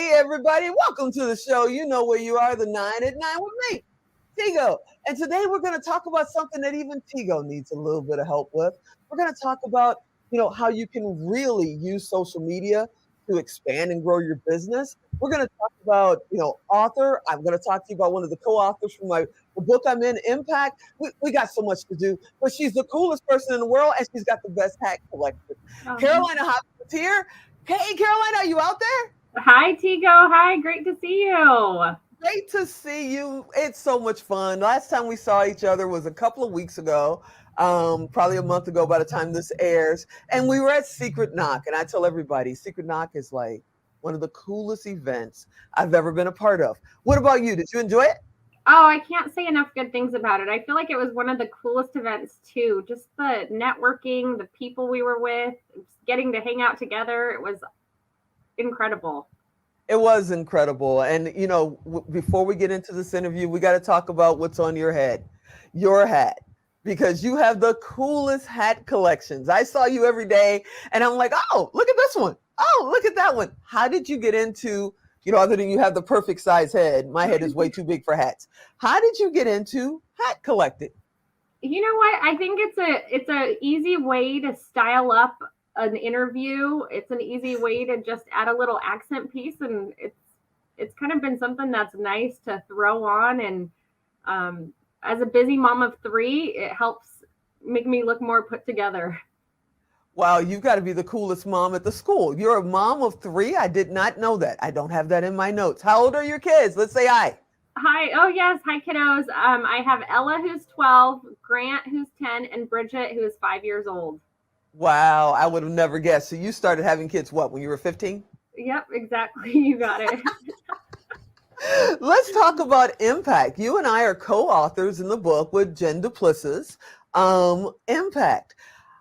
Hey, everybody, welcome to the show. You know where you are, the 9 at 9 with me, Tigo. And today we're going to talk about something that even Tigo needs a little bit of help with. We're going to talk about, how you can really use social media to expand and grow your business. We're going to talk about, author. I'm going to talk to you about one of the co-authors from the book I'm in, Impact. We got so much to do, but she's the coolest person in the world, and she's got the best hat collection. Karolina Hobson is here. Hey, Karolina, are you out there? Hi, Tigo. Hi, great to see you. Great to see you. It's so much fun. Last time we saw each other was a couple of weeks ago, probably a month ago by the time this airs. And we were at Secret Knock. And I tell everybody, Secret Knock is like one of the coolest events I've ever been a part of. What about you? Did you enjoy it? Oh, I can't say enough good things about it. I feel like it was one of the coolest events, too. Just the networking, the people we were with, getting to hang out together. It was incredible. It was incredible. And, before we get into this interview, we got to talk about what's on your hat, because you have the coolest hat collections. I saw you every day and I'm like, oh, look at this one. Oh, look at that one. How did you get into, other than you have the perfect size head, my head is way too big for hats. How did you get into hat collecting? You know what? I think it's a easy way to style up an interview. It's an easy way to just add a little accent piece, and it's kind of been something that's nice to throw on. And as a busy mom of three, it helps make me look more put together. Wow, you've got to be the coolest mom at the school. You're a mom of three. I did not know that. I don't have that in my notes. How old are your kids? Let's say hi. Hi. Oh, yes. Hi, kiddos. I have Ella, who's 12, Grant, who's 10, and Bridget, who is 5 years old. Wow, I would have never guessed. So you started having kids when you were 15? Yep, exactly. You got it. Let's talk about Impact. You and I are co-authors in the book with Jen Duplessis, Impact.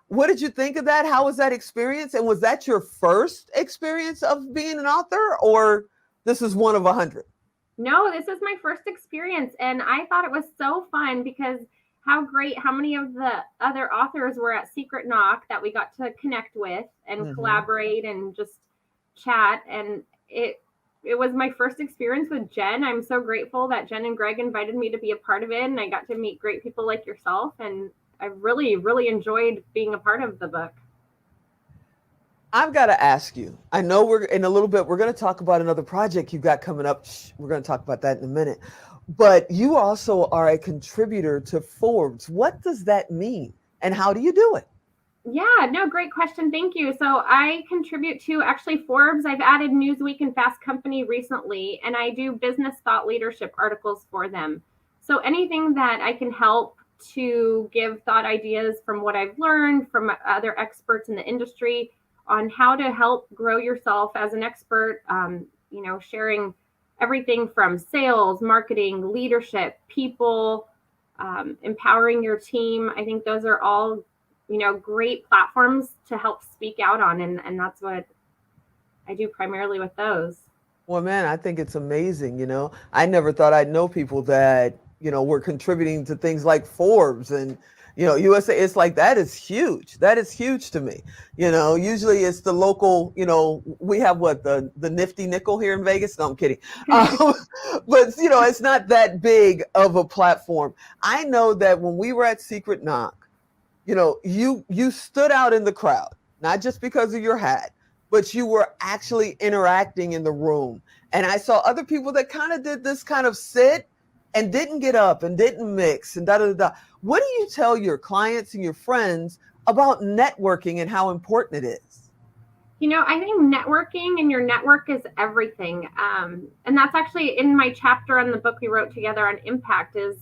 What did you think of that? How was that experience? And was that your first experience of being an author, or this is one of 100? No, this is my first experience, and I thought it was so fun because how many of the other authors were at Secret Knock that we got to connect with and collaborate and just chat. And it was my first experience with Jen. I'm so grateful that Jen and Greg invited me to be a part of it, and I got to meet great people like yourself, and I really, really enjoyed being a part of the book. I've got to ask you, I know we're in a little bit, we're going to talk about another project you've got coming up. We're going to talk about that in a minute. But you also are a contributor to Forbes. What does that mean? And how do you do it? Yeah, no, great question. Thank you. So I contribute to actually Forbes. I've added Newsweek and Fast Company recently, and I do business thought leadership articles for them. So anything that I can help to give thought ideas from what I've learned from other experts in the industry on how to help grow yourself as an expert, sharing everything from sales, marketing, leadership, people, empowering your team. I think those are all, great platforms to help speak out on. And that's what I do primarily with those. Well, man, I think it's amazing. I never thought I'd know people that, were contributing to things like Forbes and, USA. It's like, that is huge. That is huge to me. Usually it's the local, we have the nifty nickel here in Vegas. No, I'm kidding. But, it's not that big of a platform. I know that when we were at Secret Knock, you stood out in the crowd, not just because of your hat, but you were actually interacting in the room. And I saw other people that kind of did this kind of sit and didn't get up and didn't mix and da da da. What do you tell your clients and your friends about networking and how important it is? I think networking and your network is everything. And that's actually in my chapter on the book we wrote together on Impact is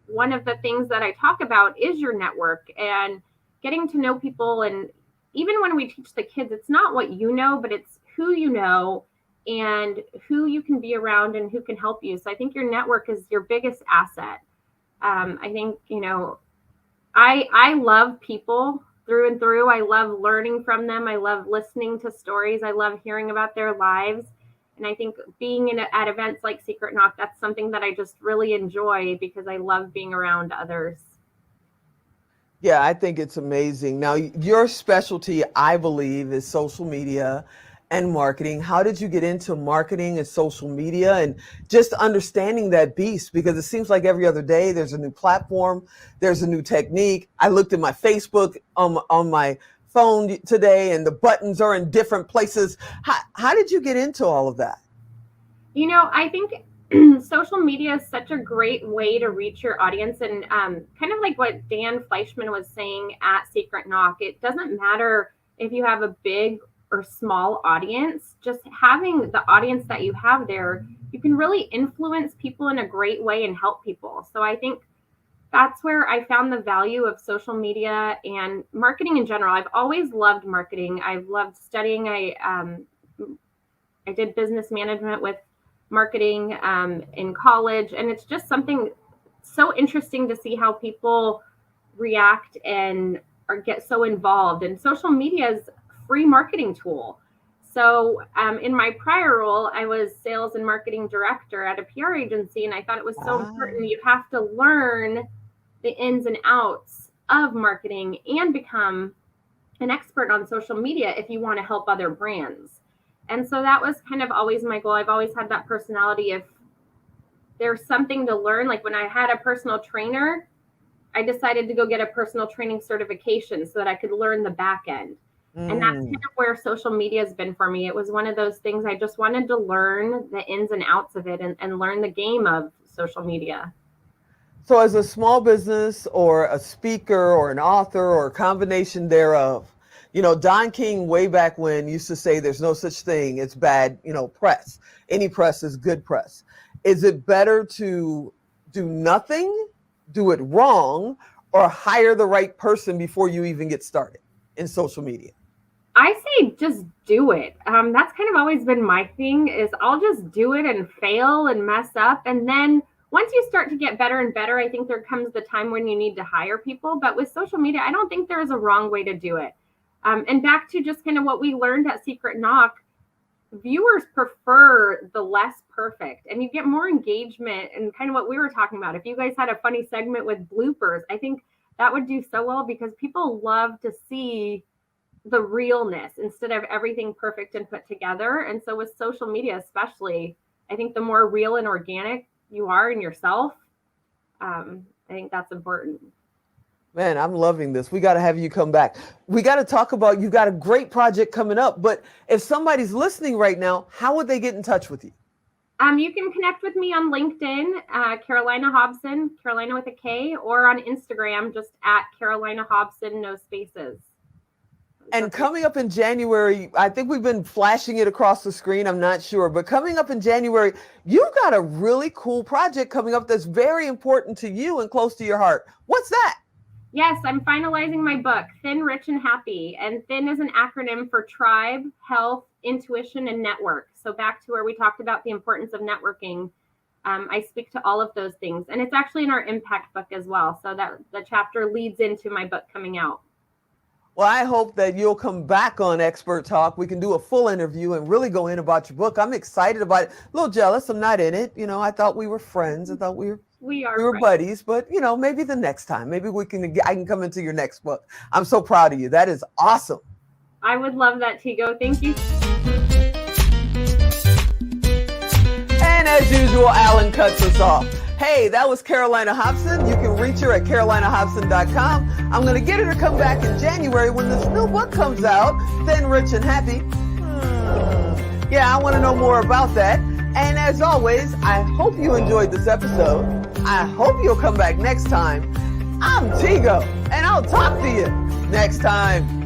one of the things that I talk about is your network and getting to know people. And even when we teach the kids, it's not what you know, but it's who you know and who you can be around and who can help you. So I think your network is your biggest asset. I think, I love people through and through. I love learning from them. I love listening to stories. I love hearing about their lives. And I think being at events like Secret Knock, that's something that I just really enjoy because I love being around others. Yeah, I think it's amazing. Now, your specialty, I believe, is social media and marketing. How did you get into marketing and social media and just understanding that beast? Because it seems like every other day there's a new platform, there's a new technique. I looked at my Facebook on my phone today, and the buttons are in different places. How did you get into all of that? You know, I think social media is such a great way to reach your audience. And kind of like what Dan Fleischman was saying at Secret Knock, it doesn't matter if you have a big or small audience, just having the audience that you have there, you can really influence people in a great way and help people. So I think that's where I found the value of social media and marketing in general. I've always loved marketing. I've loved studying. I did business management with marketing in college, and it's just something so interesting to see how people react and get so involved. And social media is free marketing tool. So in my prior role, I was sales and marketing director at a PR agency, and I thought it was so important. You have to learn the ins and outs of marketing and become an expert on social media if you want to help other brands. And so that was kind of always my goal. I've always had that personality. If there's something to learn, like when I had a personal trainer, I decided to go get a personal training certification so that I could learn the back end. And that's kind of where social media has been for me. It was one of those things I just wanted to learn the ins and outs of it and learn the game of social media. So as a small business or a speaker or an author or a combination thereof, you know, Don King way back when used to say there's no such thing as bad, press. Any press is good press. Is it better to do nothing, do it wrong, or hire the right person before you even get started in social media? I say just do it. That's kind of always been my thing, is I'll just do it and fail and mess up. And then once you start to get better and better, I think there comes the time when you need to hire people. But with social media, I don't think there is a wrong way to do it. And back to just kind of what we learned at Secret Knock, viewers prefer the less perfect, and you get more engagement, and kind of what we were talking about. If you guys had a funny segment with bloopers, I think that would do so well, because people love to see the realness instead of everything perfect and put together. And so with social media, especially, I think the more real and organic you are in yourself, I think that's important. Man, I'm loving this. We got to have you come back. We got to talk about, you got a great project coming up, but if somebody's listening right now, how would they get in touch with you? You can connect with me on LinkedIn, Karolina Hobson, Karolina with a K, or on Instagram, just at Karolina Hobson, no spaces. And coming up in January, I think we've been flashing it across the screen, I'm not sure, but coming up in January, you've got a really cool project coming up that's very important to you and close to your heart. What's that? Yes, I'm finalizing my book, Thin, Rich, and Happy. And THIN is an acronym for Tribe, Health, Intuition, and Network. So back to where we talked about the importance of networking. I speak to all of those things. And it's actually in our impact book as well. So that the chapter leads into my book coming out. Well, I hope that you'll come back on Expert Talk. We can do a full interview and really go in about your book. I'm excited about it. A little jealous. I'm not in it. I thought we were friends. I thought we were buddies, but maybe the next time, maybe I can come into your next book. I'm so proud of you. That is awesome. I would love that, Tigo. Thank you. And as usual, Alan cuts us off. Hey, that was Karolina Hobson. You can reach her at KarolinaHobson.com. I'm going to get her to come back in January when this new book comes out, Thin, Rich, and Happy. Yeah, I want to know more about that. And as always, I hope you enjoyed this episode. I hope you'll come back next time. I'm Tigo, and I'll talk to you next time.